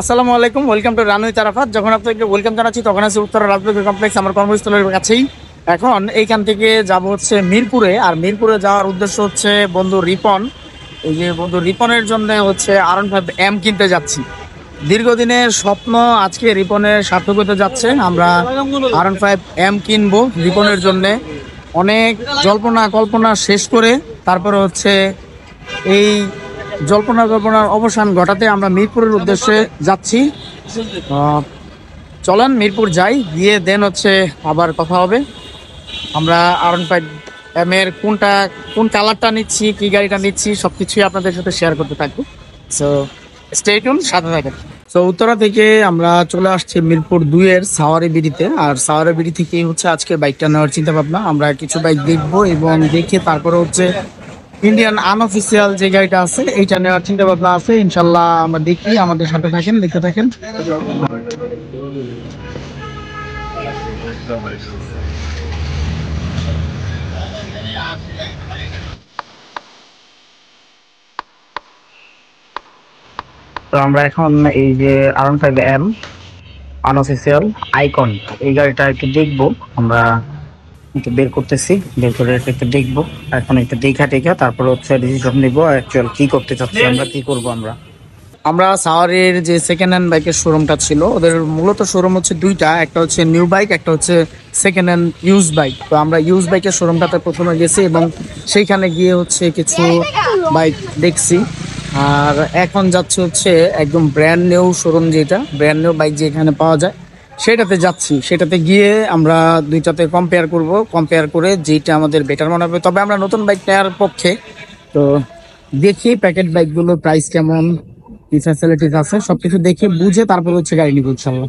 আসসালামু আলাইকুম, welcome to runway Arafat. যখন আপনাকে ওয়েলকাম জানাচ্ছি তখন আছে উত্তরা রাজবাড়ী কমপ্লেক্স, আমার কর্মস্থলের কাছেই। এখন এইখান থেকে যাব হচ্ছে মিরপুরে, আর মিরপুরে যাওয়ার উদ্দেশ্য হচ্ছে বন্ধু রিপন। এই যে বন্ধু রিপনের জন্য হচ্ছে R15M কিনতে যাচ্ছি। দীর্ঘদিনের স্বপ্ন আজকে রিপনের সার্থক হতে যাচ্ছে। আমরা R15M কিনবো রিপনের জন্য। অনেক জল্পনা কল্পনা শেষ করে তারপরে হচ্ছে এই জল্পনার অবসান ঘটাতে আমরা মিরপুরের উদ্দেশ্যে যাচ্ছি। চলেন মিরপুর যাই, গিয়ে দেন হচ্ছে আবার কথা হবে। আমরা R15M এর কোন কালারটা নিচ্ছি, কি গাড়িটা নিচ্ছি, সবকিছুই আপনাদের সাথে শেয়ার করতে থাকবো। সো স্টে টিউন, সাথে থাকেন। তো উত্তরা থেকে আমরা চলে আসছি মিরপুর 2 এর সাওয়ারি বিডিতে, আর সাওয়ারি বিডি থেকেই হচ্ছে আজকে বাইকটা নেওয়ার চিন্তা ভাবনা। আমরা কিছু বাইক দেখবো এবং দেখে তারপরে হচ্ছে ইন্ডিয়ান আনঅফিসিয়াল যে গাড়িটা আছে এইটা নেওয়ার চিন্তা ভাবনা আছে। ইনশাল্লাহ আমরা দেখি, আমাদের সাথে থাকেন, দেখতে থাকেন। তো আমরা এখন এই যে R15M আনঅফিসিয়াল আইকন, এই গাড়িটা একটু দেখবো। আমরা একটু বের করতেছি, বের করে একটু দেখবো। এখন একটু দেখা তারপর হচ্ছে ডিসিশন নিবো অ্যাকচুয়াল কি করতে চাচ্ছি আমরা, কি করবো। আমরা সাওয়ারির যে সেকেন্ড হ্যান্ড বাইকের শোরুমটা ছিল, ওদের মূলত শোরুম হচ্ছে দুইটা, একটা হচ্ছে নিউ বাইক, একটা হচ্ছে সেকেন্ড হ্যান্ড ইউজ বাইক। তো আমরা ইউজ বাইকের শোরুমটাতে প্রথমে গেছি এবং সেইখানে গিয়ে হচ্ছে কিছু বাইক দেখছি। আর এখন যাচ্ছে হচ্ছে একদম ব্র্যান্ড নিউ শোরুম, যেটা ব্র্যান্ড নিউ বাইক যেখানে পাওয়া যায় সেটাতে যাচ্ছি। সেটাতে গিয়ে আমরা দুইটাতে কম্পেয়ার করে যেটা আমাদের বেটার মনে হবে। তবে আমরা নতুন বাইক নেওয়ার পক্ষে। তো দেখি প্যাকেট বাইকগুলোর প্রাইস কেমন, কি ফ্যাসিলিটিস আছে, সবকিছু দেখে বুঝে তারপর হচ্ছে গাড়ি নিব ইনশাআল্লাহ।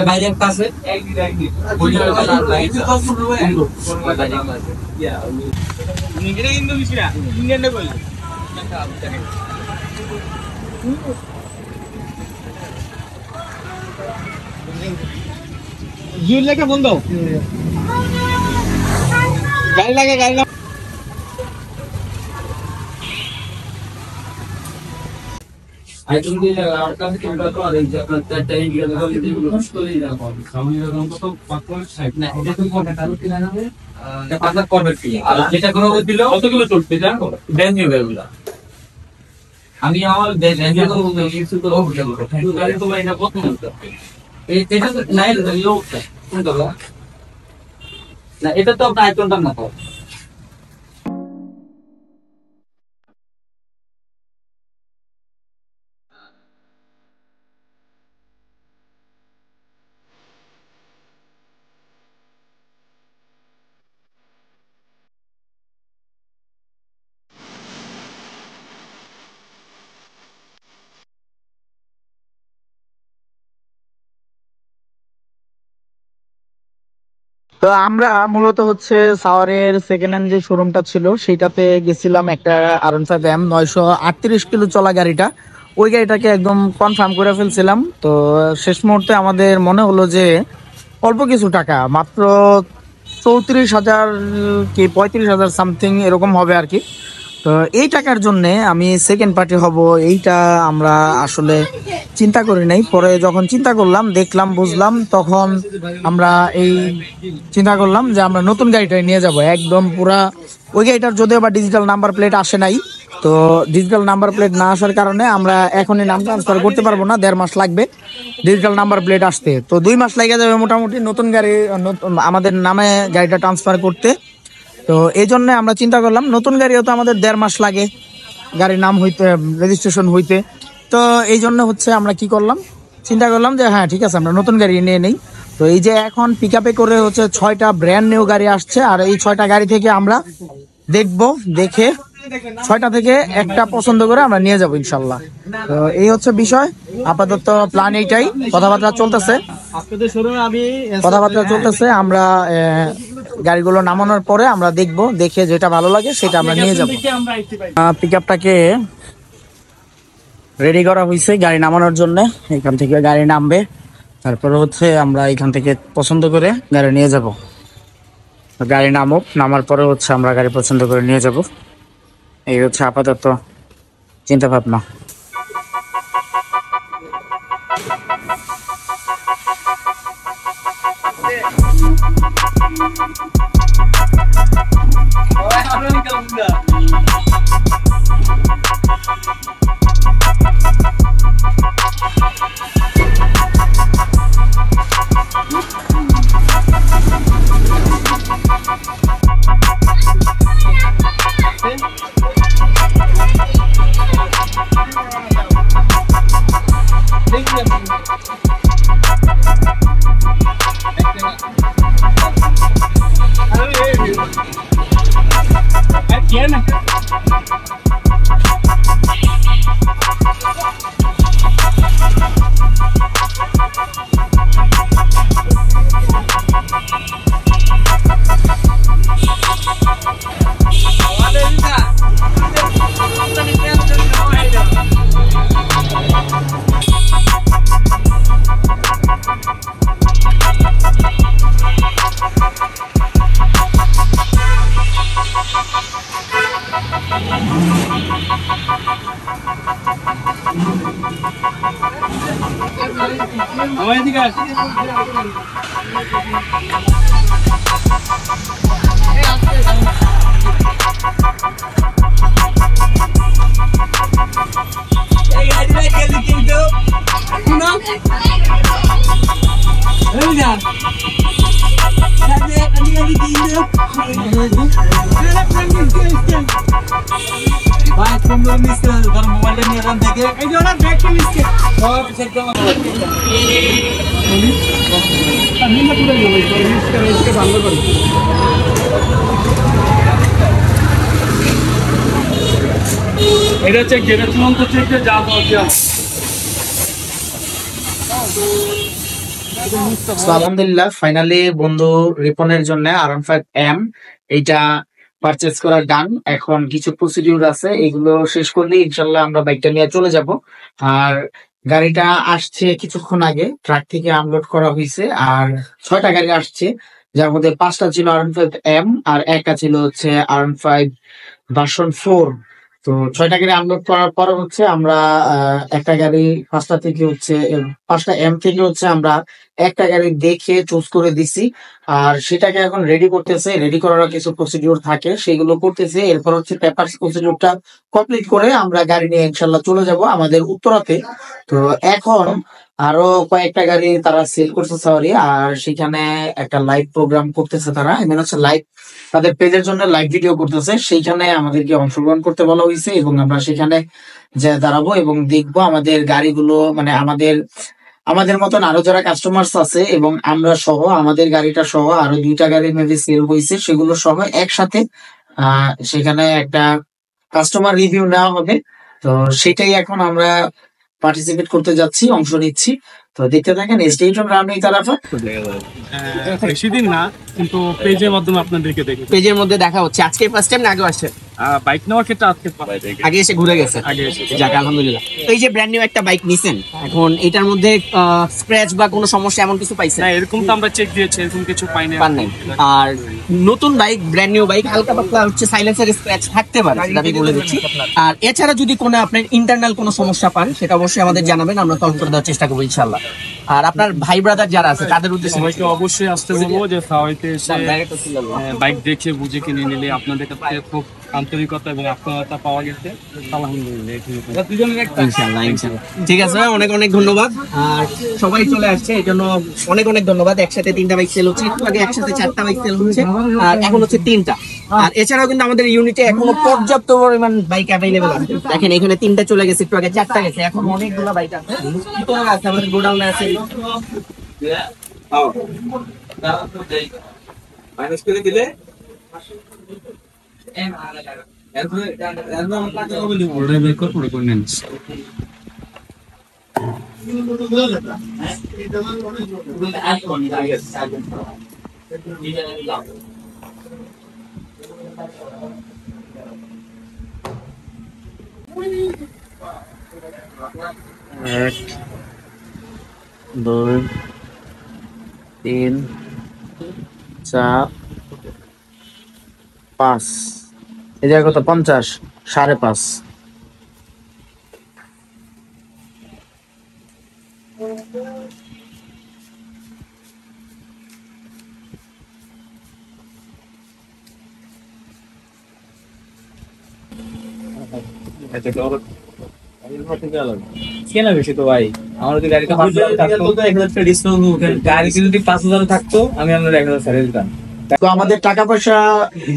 বাইরের কাছে বন্ধ গাড়ি লাগে আমি আমার এটা তো আপনার আইকনটা না। তো আমরা মূলত হচ্ছে সাওয়ারের সেকেন্ড হ্যান্ড যে শোরুমটা ছিল সেইটাতে গেছিলাম। একটা R15M 938 কিলো চলা গাড়িটা, ওই গাড়িটাকে একদম কনফার্ম করে ফেলছিলাম। তো শেষ মুহূর্তে আমাদের মনে হলো যে অল্প কিছু টাকা, মাত্র 34,000 কি 35,000 সামথিং এরকম হবে আর কি। তো এই টাকার জন্য আমি সেকেন্ড পার্টি হব, এইটা আমরা আসলে চিন্তা করি নাই। পরে যখন চিন্তা করলাম, দেখলাম, বুঝলাম, তখন আমরা এই চিন্তা করলাম যে আমরা নতুন গাড়িটাই নিয়ে যাব একদম পুরা। ওই গাড়িটার যদিও বা ডিজিটাল নাম্বার প্লেট আসে নাই, তো ডিজিটাল নাম্বার প্লেট না আসার কারণে আমরা এখনই নাম ট্রান্সফার করতে পারবো না, 1.5 মাস লাগবে ডিজিটাল নাম্বার প্লেট আসতে। তো 2 মাস লেগে যাবে মোটামুটি নতুন গাড়ি আমাদের নামে গাড়িটা ট্রান্সফার করতে। তো এই জন্য আমরা চিন্তা করলাম নতুন গাড়িও তো আমাদের 1.5 মাস লাগে গাড়ির নাম হইতে, রেজিস্ট্রেশন হইতে। তো এই জন্য হচ্ছে আমরা কি করলাম, চিন্তা করলাম যে হ্যাঁ ঠিক আছে আমরা নতুন গাড়ি নিয়ে নেই। তো এই যে এখন পিক আপে করে হচ্ছে 6টা ব্র্যান্ড নিউ গাড়ি আসছে, আর এই 6টা গাড়ি থেকে আমরা দেখবো, দেখে 6টা থেকে একটা পছন্দ করে আমরা নিয়ে যাবো ইনশাল্লাহ। তো এই হচ্ছে বিষয়, আপাতত প্ল্যান এইটাই, কথাবার্তা চলতেছে। আপনাদের শোরুমে আমি কথাবার্তা চলতেছে। আমরা গাড়িগুলো নামানোর পরে আমরা দেখবো, দেখে যেটা ভালো লাগে সেটা আমরা নিয়ে যাবো। পিক আপটাকে রেডি করা হয়েছে গাড়ি নামানোর জন্য। এখান থেকে গাড়ি নামবে, তারপরে হচ্ছে আমরা এখান থেকে পছন্দ করে গাড়ি নিয়ে যাব। গাড়ি নামুক, নামার পরে হচ্ছে আমরা গাড়ি পছন্দ করে নিয়ে যাব। এই হচ্ছে আপাতত চিন্তা ভাবনা। এটা হচ্ছে গেটের চূড়ান্ত চেকটা যা দরকার। আলহামদুলিল্লাহ ফাইনালি বন্ধু রিপনের জন্য R15M এইটা পারচেজ করা ডান। এখন কিছু প্রসিডিউর আছে, এগুলো শেষ করলে ইনশাল্লাহ আমরা বাইকটা নিয়ে চলে যাব। আর গাড়িটা আসছে কিছুক্ষণ আগে, ট্রাক থেকে আনলোড করা হয়েছে। আর 6টা গাড়ি আসছে, যার মধ্যে 5টা ছিল R15M আর একটা ছিল হচ্ছে R15 ভার্সন 4। তো 6টা গাড়ি আনলোড করার পর হচ্ছে আমরা একটা গাড়ি 5টা থেকে হচ্ছে 5টা M থেকে হচ্ছে আমরা একটা গাড়ি দেখে চুজ করে দিছি। আর সেটাকে এখন রেডি করতেছে, রেডি করার কিছু প্রসিডিউর থাকে সেগুলো করতেছে। এরপর হচ্ছে পেপার প্রসিডিউরটা কমপ্লিট করে আমরা গাড়ি নিয়ে ইনশাল্লাহ চলে যাব আমাদের উত্তরাতে। তো এখন আরো কয়েকটা গাড়ি তারা সেল করছে সরি, আর সেখানে একটা লাইভ প্রোগ্রাম করতেছে তারা, এমন হচ্ছে লাইভ তাদের পেজের জন্য লাইভ ভিডিও করতেছে। সেইখানে আমাদেরকে অংশগ্রহণ করতে বলা হয়েছে এবং আমরা সেখানে যে দাঁড়াবো এবং দেখবো আমাদের গাড়িগুলো, মানে আমাদের মতন আরো যারা কাস্টমার্স আছে এবং আমরা সহ আমাদের গাড়িটা সহ আরো 2টা গাড়ি মেবি সেল হয়েছে, সেগুলো সহ একসাথে সেখানে একটা কাস্টমার রিভিউ নেওয়া হবে। তো সেটাই এখন আমরা পার্টিসিপেট করতে যাচ্ছি, অংশ নিচ্ছি। তো দেখতে থাকেন স্টেজ অন রাউন্ডিং তারাফা। বেশি দিন না, কিন্তু পেজের মাধ্যমে আপনাদেরকে দেখি। পেজের মধ্যে দেখা হচ্ছে। আজকে ফার্স্ট টাইম না আগে আসছে? বাইক নেওয়ার ক্ষেত্রে আগে এসে ঘুরে গেছে। আগে এসে যাক আলহামদুলিল্লাহ। তো এই যে ব্র্যান্ড নিউ একটা বাইক নিছেন, এখন এটার মধ্যে স্ক্র্যাচ বা কোনো সমস্যা এমন কিছু পাইছেন? না, এরকম তো আমরা চেক দিয়েছি, এরকম কিছু পাইনি। পান নাই। আর নতুন বাইক, ব্র্যান্ড নিউ বাইক, হালকা পাতলা হচ্ছে সাইলেন্সার স্ক্র্যাচ থাকতে পারে, সেটা আমি বলে দিচ্ছি। আর এছাড়া যদি কোনো আপনার ইন্টারনাল কোনো সমস্যা পান সেটা অবশ্যই আমাদের জানাবেন, আমরা সলভ করে দেওয়ার চেষ্টা করবো ইনশাআল্লাহ। আর আপনার ভাই ব্রাদার যারা আছে তাদের উদ্দেশ্যে সবাইকে অবশ্যই আসতে বলবো যে সাওয়াইতে এসে বাইক দেখে বুঝে কিনে নিলে আপনাদের কাছে খুব আন্তরিকতা এবং আত্মীয়তা পাওয়া গেছে। আলহামদুলিল্লাহ ইনশাআল্লাহ ইনশাআল্লাহ। ঠিক আছে, অনেক অনেক ধন্যবাদ। আর সবাই চলে আসছে এই জন্য অনেক অনেক ধন্যবাদ। একসাথে 3টা বাইক সেল হচ্ছে, একটু আগে একসাথে 4টা বাইক সেল হচ্ছে, আর এখন হচ্ছে 3টা। আর এছাড়াও কিন্তু আমাদের ইউনিটে এখনো পর্যাপ্ত পরিমাণ বাইক অ্যাভেলেবেল আছে। দেখেন এখানে 3টা চলে গেছে, একটু আগে 4টা গেছে, এখন অনেকগুলো বাইক আছে। ভিতরে আছে, আমাদের গোডাউনে আছে। মাইনাস করে দিলে এক, দুই, তিন, চার, পাঁচ। এই জায়গা কত? 50, 5.5। কেনা বেশি তো ভাই, আমার যদি গাড়িটা 5,000 থাকতো, গাড়ি যদি 5,000 থাকতো, আমি আপনার 1,000 ছেড়ে দিতাম। তো আমাদের টাকা পয়সা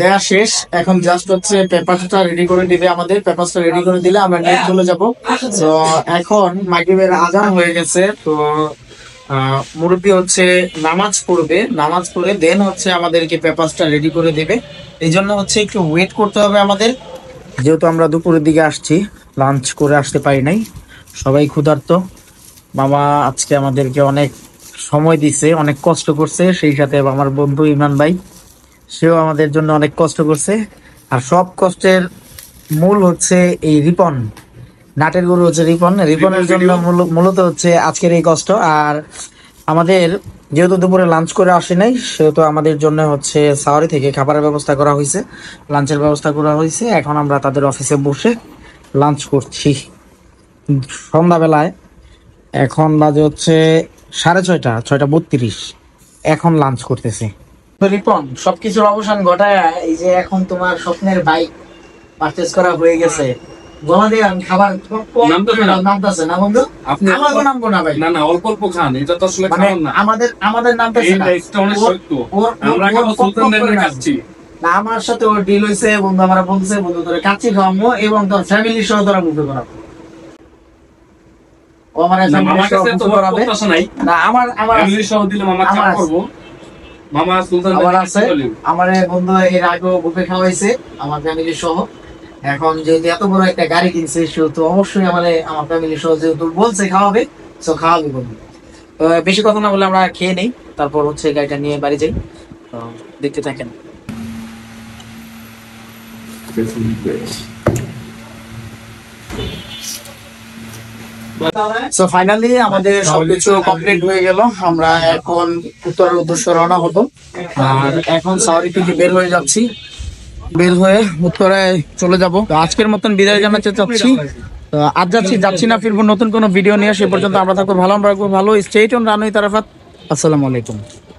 দেয়া শেষ, এখন জাস্ট হচ্ছে পেপারসটা রেডি করে দিবে। আমাদের পেপারসটা রেডি করে দিলে আমরা নেট চলে যাব। তো এখন মাগরিবের আজান হয়ে গেছে, তো মুরব্বী হচ্ছে নামাজ পড়বে, নামাজ পড়ে দেন হচ্ছে আমাদেরকে পেপারসটা রেডি করে দেবে। এই জন্য হচ্ছে একটু ওয়েট করতে হবে আমাদের, যেহেতু আমরা দুপুরের দিকে আসছি, লাঞ্চ করে আসতে পারি নাই, সবাই ক্ষুধার্ত। মামা আজকে আমাদেরকে অনেক সময় দিছে, অনেক কষ্ট করছে, সেই সাথে আমার বন্ধু ইমরান ভাই, সেও আমাদের জন্য অনেক কষ্ট করছে। আর সব কষ্টের মূল হচ্ছে এই রিপন, নাটের গরু হচ্ছে রিপন, রিপনের জন্য মূলত হচ্ছে আজকের এই কষ্ট। আর আমাদের যেহেতু দুপুরে লাঞ্চ করে আসে নাই, সেহেতু আমাদের জন্য হচ্ছে সাওয়ারি থেকে খাবারের ব্যবস্থা করা হয়েছে, লাঞ্চের ব্যবস্থা করা হয়েছে। এখন আমরা তাদের অফিসে বসে লাঞ্চ করছি সন্ধ্যাবেলায়। এখন বাজে হচ্ছে 6:30, 6:32। এখন লাঞ্চ করতেছি। তো রিপন, সবকিছুর অবসান ঘটায় এই যে এখন তোমার স্বপ্নের বাইক পারচেজ করা হয়ে গেছে। বলা দিয়ে আমি খাবার নামতেছে না বন্ধু, আপনি আমাকে নামবো না ভাই, না না, অল্প অল্প খান, এটা তো আসলে মানে খাবার না। আমাদের নামতেছে এই না। লাইফটা অনেক সত্য, আমরা ওর খাবো পক সুলতান পক ডাইনের করে খাচ্ছি। না, আমার সাথে ওর ডিল হয়েছে, বন্ধু আমরা বলছে বন্ধু তোরা কাচ্চি খাওয়াবো এবং তোর ফ্যামিলি সহ তোরা মুখে করাবো। ও আমার না, ফ্যামিলি মামার সহ কাছে তো মুখে করাবে প্রত্যাশা নাই, না। আমার ফ্যামিলি সহ দিলে মামা চাপ আমার আছে। করবো। মামা সুলতান আমার ডাইনের আছে, কাছে চলে। আমার এক বন্ধু এর আগেও বুফে খাওয়াইছে আমার ফ্যামিলি সহ। এখন যেহেতু এত বড় একটা গাড়ি কিনছে, সেহেতু অবশ্যই আমার ফ্যামিলি সহ যেহেতু বলছে খাওয়াবে, তো খাওয়াবে বন্ধু। তো বেশি কথা না বলে আমরা খেয়ে নেই, তারপর হচ্ছে গাড়িটা নিয়ে বাড়ি যাই। তো দেখতে থাকেন। সো ফাইনালি আমাদের সবকিছু কমপ্লিট হয়ে গেল, আমরা এখন উত্তরের উদ্দেশ্যে রওনা হবো। আর এখন সাওয়ারি থেকে বের হয়ে যাচ্ছি, বের হয়ে উত্তরে চলে যাব। তো আজকের মতন বিদায় জানাতে চাচ্ছি। তো আজ যাচ্ছি না, ফিরবো নতুন কোনো ভিডিও নিয়ে। সে পর্যন্ত আমরা থাকবো ভালো, আমরা রাখবো ভালো। স্টে টিউন, রানুই তারাফাত। আসসালামু আলাইকুম।